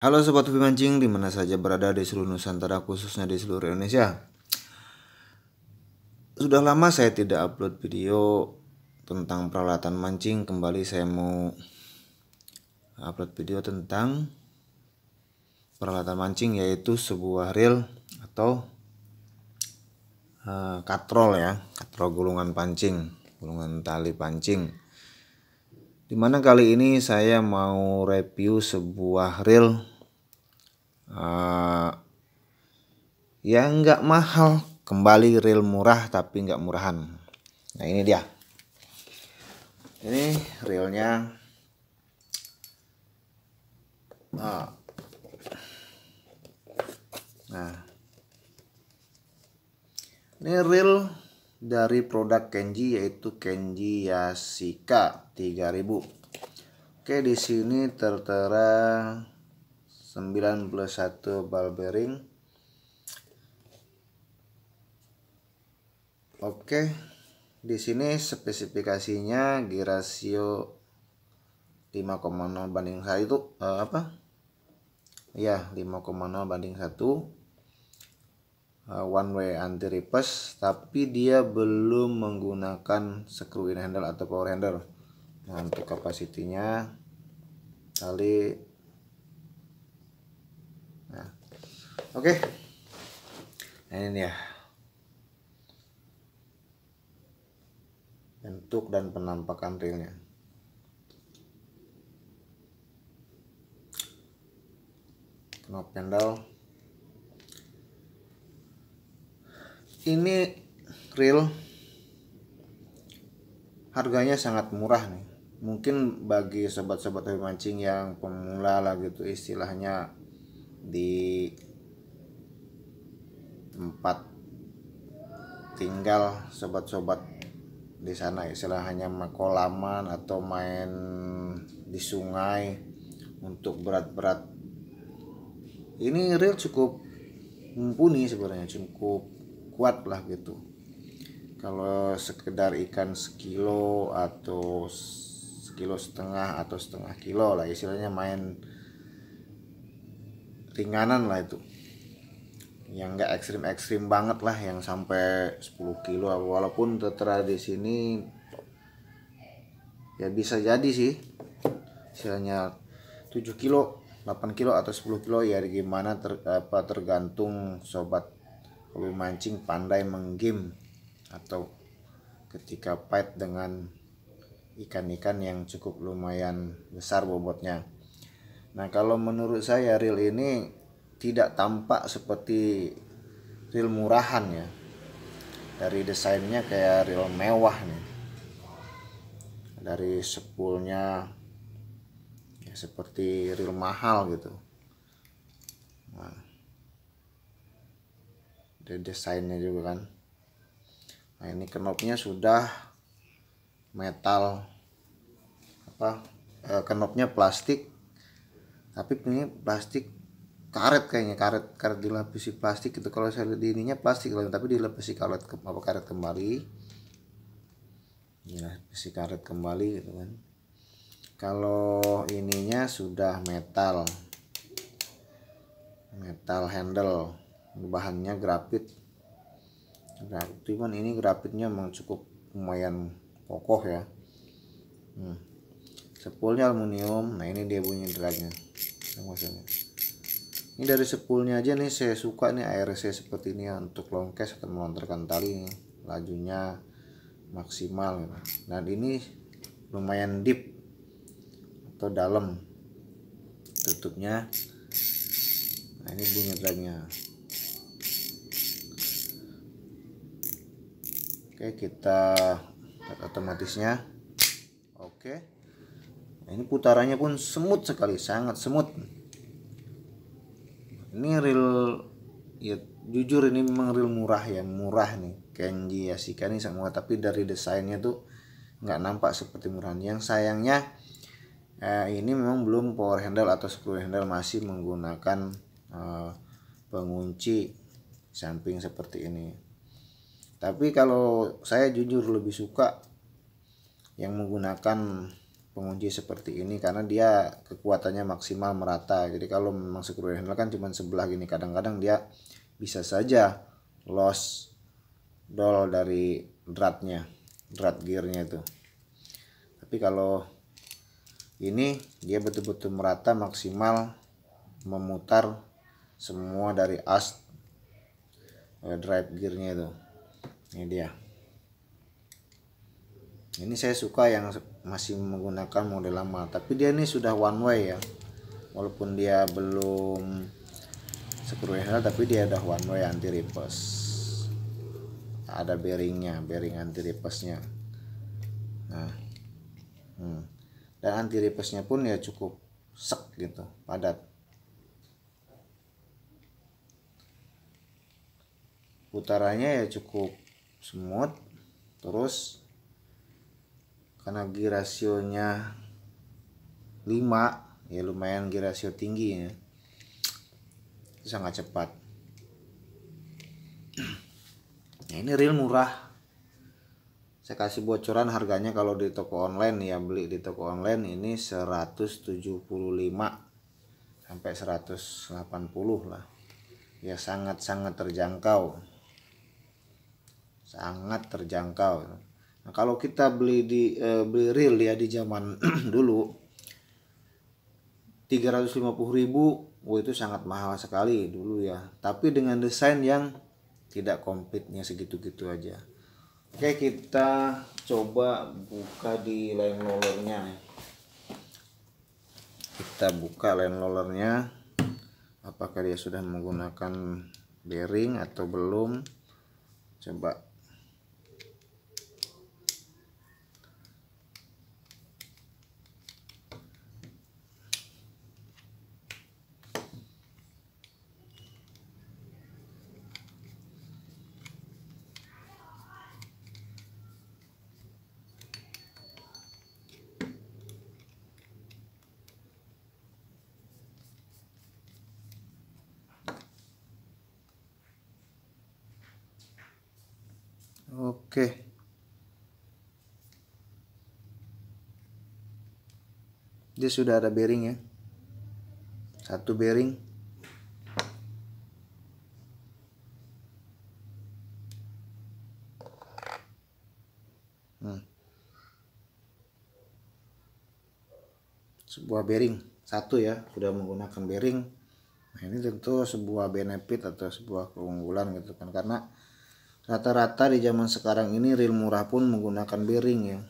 Halo Sobat Hobi Mancing, di mana saja berada di seluruh Nusantara, khususnya di seluruh Indonesia. Sudah lama saya tidak upload video tentang peralatan mancing. Kembali saya mau upload video tentang peralatan mancing, yaitu sebuah reel atau katrol ya, katrol gulungan pancing, gulungan tali pancing. Dimana kali ini saya mau review sebuah reel yang nggak mahal, kembali reel murah tapi nggak murahan. Nah ini dia, ini reelnya. Nah ini reel dari produk Kenji, yaitu Kenji Yashica 3000. Oke, di sini tertera 91 ball bearing. Oke, di sini spesifikasinya gear ratio 5,0/1 ya, 5,0/1, one way anti reverse, tapi dia belum menggunakan screw in handle atau power handle. Nah, untuk kapasitinya kali. Nah, oke. Nah, ini ya bentuk dan penampakan reelnya. Knob handle. Ini reel harganya sangat murah nih. Mungkin bagi sobat-sobat hobi mancing yang pemula lah gitu, istilahnya di tempat tinggal sobat-sobat di sana, istilahnya makolaman atau main di sungai untuk berat-berat, ini reel cukup mumpuni sebenarnya, cukup kuat lah gitu. Kalau sekedar ikan sekilo atau sekilo setengah atau setengah kilo lah, istilahnya main ringanan lah itu, yang enggak ekstrim banget lah, yang sampai 10 kilo. Walaupun tertera di sini ya bisa jadi sih istilahnya 7 kilo, 8 kilo atau 10 kilo ya, gimana tergantung sobat hobi mancing pandai menggim atau ketika fight dengan ikan-ikan yang cukup lumayan besar bobotnya. Nah, kalau menurut saya reel ini tidak tampak seperti reel murahan ya. Dari desainnya kayak reel mewah nih. Dari spoolnya ya seperti reel mahal gitu. Nah, dari desainnya juga kan. Nah, ini knopnya sudah metal, knopnya plastik, tapi ini plastik karet, kayaknya karet dilapisi plastik gitu. Kalau saya lihat di ininya plastik tapi dilapisi karet kembali, dilapisi karet kembali gitu kan. Kalau ininya sudah metal handle, bahannya grafit. Cuman ini grafitnya memang cukup lumayan kokoh ya. Spoolnya aluminium. Nah, ini dia bunyi dragnya. Ini dari spoolnya aja nih saya suka nih, ARC seperti ini ya, untuk longkes atau melontarkan tali nih, lajunya maksimal gitu. Dan ini lumayan deep atau dalam tutupnya. Nah, ini bunyi dragnya. Oke, kita lihat otomatisnya. Oke. Nah, ini putarannya pun semut sekali, sangat semut. Ini reel ya, jujur ini memang reel murah ya, murah nih. Kenji Yashica ini semua, tapi dari desainnya tuh nggak nampak seperti murahan. Yang sayangnya ini memang belum power handle atau screw handle, masih menggunakan pengunci samping seperti ini. Tapi kalau saya jujur lebih suka yang menggunakan pengunci seperti ini karena dia kekuatannya maksimal merata. Jadi kalau memang screw handle kan cuma sebelah gini, kadang-kadang dia bisa saja loss dol dari drat gearnya itu. Tapi kalau ini dia betul-betul merata maksimal memutar semua dari as drive gearnya itu. Ini dia. Ini saya suka yang masih menggunakan model lama, tapi dia ini sudah one way ya, walaupun dia belum screw handle tapi dia udah one way anti reverse, ada bearing anti reverse nya. Nah dan anti reverse nya pun ya cukup sek gitu, padat. Putarannya ya cukup smooth, terus karena gear rasionya 5 ya lumayan gear rasio tinggi ya, sangat cepat. Nah, ini real murah, saya kasih bocoran harganya kalau di toko online ya, beli di toko online ini 175 sampai 180 lah ya, sangat terjangkau, sangat terjangkau. Nah, kalau kita beli beli real ya di zaman dulu 350.000, itu sangat mahal sekali dulu ya. Tapi dengan desain yang tidak komplitnya segitu-gitu aja. Oke, kita coba buka di line rollernya. Kita buka line rollernya, apakah dia sudah menggunakan bearing atau belum. Coba. Oke. Dia sudah ada bearing ya. Satu bearing. Sebuah bearing satu ya, sudah menggunakan bearing. Nah, ini tentu sebuah benefit atau sebuah keunggulan gitu kan, karena rata-rata di zaman sekarang ini real murah pun menggunakan bearing ya,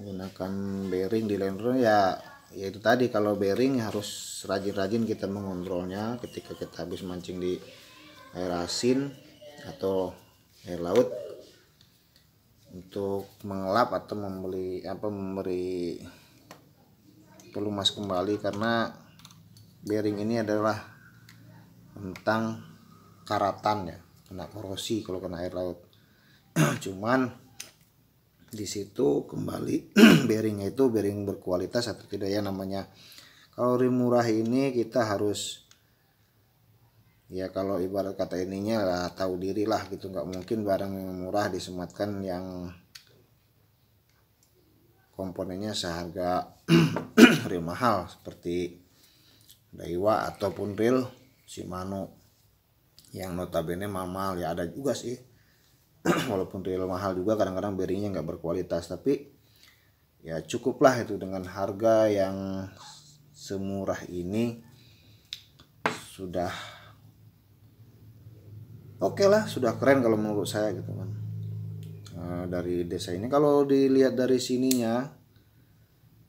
menggunakan bearing di line roller ya. Itu tadi, kalau bearing harus rajin-rajin kita mengontrolnya ketika kita habis mancing di air asin atau air laut, untuk mengelap atau memberi pelumas kembali, karena bearing ini adalah tentang karatan ya, kena korosi kalau kena air laut. Cuman di situ kembali bearingnya itu bearing berkualitas atau tidak ya, namanya kalau rim murah ini kita harus ya, kalau ibarat kata ininya lah, tahu diri lah gitu. Nggak mungkin barang yang murah disematkan yang komponennya seharga real mahal seperti Daiwa ataupun real Shimano yang notabene mahal ya, ada juga sih walaupun real mahal juga kadang-kadang bearingnya nggak berkualitas, tapi ya cukuplah itu dengan harga yang semurah ini sudah oke lah, sudah keren kalau menurut saya gitu kan. Dari desainnya kalau dilihat dari sininya,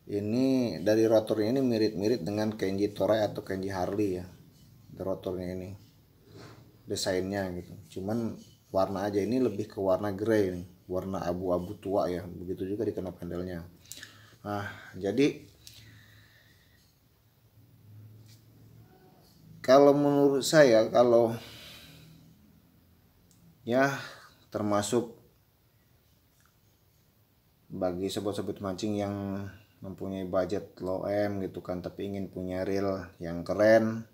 ini dari rotornya ini mirip-mirip dengan Kenji Toray atau Kenji Harley ya, rotornya ini desainnya gitu, cuman warna aja, ini lebih ke warna grey nih, warna abu-abu tua ya. Begitu juga di knop handle-nya. Nah, jadi kalau menurut saya, kalau ya termasuk bagi sobat-sobat mancing yang mempunyai budget low end gitu kan, tapi ingin punya reel yang keren,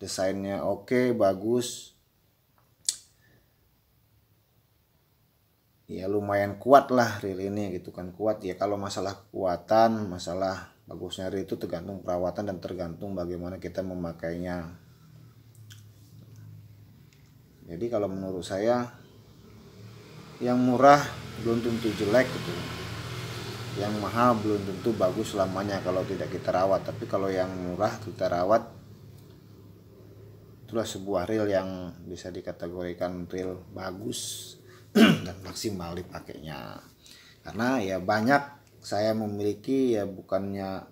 desainnya oke, bagus, ya lumayan kuat lah reel ini gitu kan, kuat ya. Kalau masalah kekuatan, masalah bagusnya reel itu tergantung perawatan dan tergantung bagaimana kita memakainya. Jadi kalau menurut saya yang murah belum tentu jelek gitu, yang mahal belum tentu bagus selamanya kalau tidak kita rawat. Tapi kalau yang murah kita rawat, itulah sebuah reel yang bisa dikategorikan reel bagus dan maksimal dipakainya. Karena ya banyak saya memiliki, ya bukannya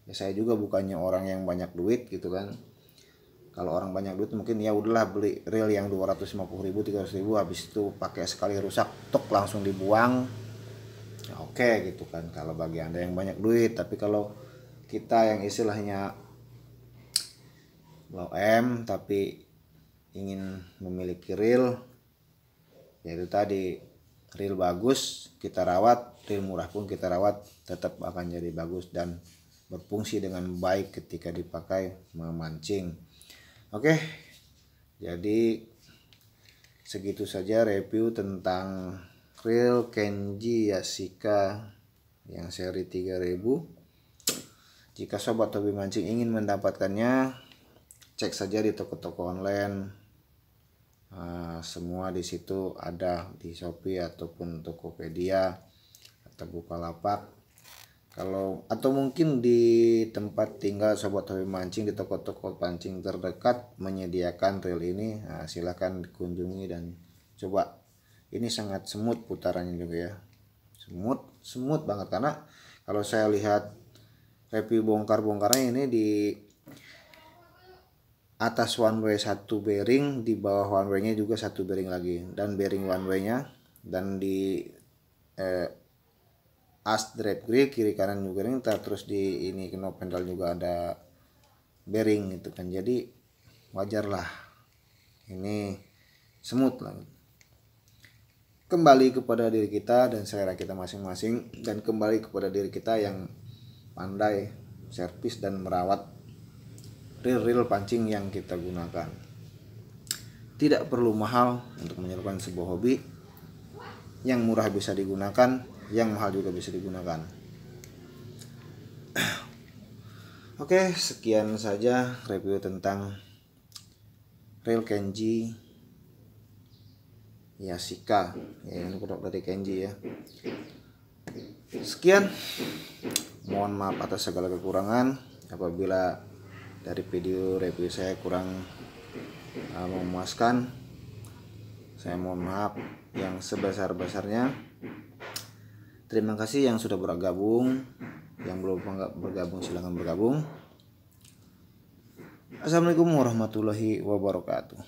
ya saya juga bukannya orang yang banyak duit gitu kan. Kalau orang banyak duit mungkin ya udahlah beli reel yang 250.000 300.000, habis itu pakai sekali rusak tok langsung dibuang, ya oke gitu kan kalau bagi Anda yang banyak duit. Tapi kalau kita yang istilahnya low M tapi ingin memiliki reel, yaitu tadi reel bagus kita rawat, reel murah pun kita rawat, tetap akan jadi bagus dan berfungsi dengan baik ketika dipakai memancing. Oke, jadi segitu saja review tentang reel Kenji Yashica yang seri 3000. Jika sobat hobi mancing ingin mendapatkannya, cek saja di toko-toko online. Semua di situ ada di Shopee ataupun Tokopedia atau Bukalapak. Atau mungkin di tempat tinggal sobat hobi mancing, di toko-toko pancing terdekat menyediakan reel ini, silahkan dikunjungi dan coba. Ini sangat smooth putarannya juga ya, smooth banget. Karena kalau saya lihat review bongkar-bongkarnya ini, di atas one way satu bearing, di bawah one way nya juga satu bearing lagi, dan bearing one way nya, dan di as drive grill kiri kanan juga bearing, terus di ini knob pedal juga ada bearing gitu kan. Jadi wajar lah ini smooth lah. Kembali kepada diri kita dan selera kita masing-masing, dan kembali kepada diri kita yang pandai servis dan merawat reel pancing yang kita gunakan. Tidak perlu mahal untuk menyalurkan sebuah hobi. Yang murah bisa digunakan, yang mahal juga bisa digunakan. Oke, sekian saja review tentang reel Kenji Yashica. Ya, ini produk dari Kenji ya. Sekian. Mohon maaf atas segala kekurangan. Apabila dari video review saya kurang memuaskan, saya mohon maaf yang sebesar-besarnya. Terima kasih yang sudah bergabung. Yang belum bergabung silahkan bergabung. Assalamualaikum warahmatullahi wabarakatuh.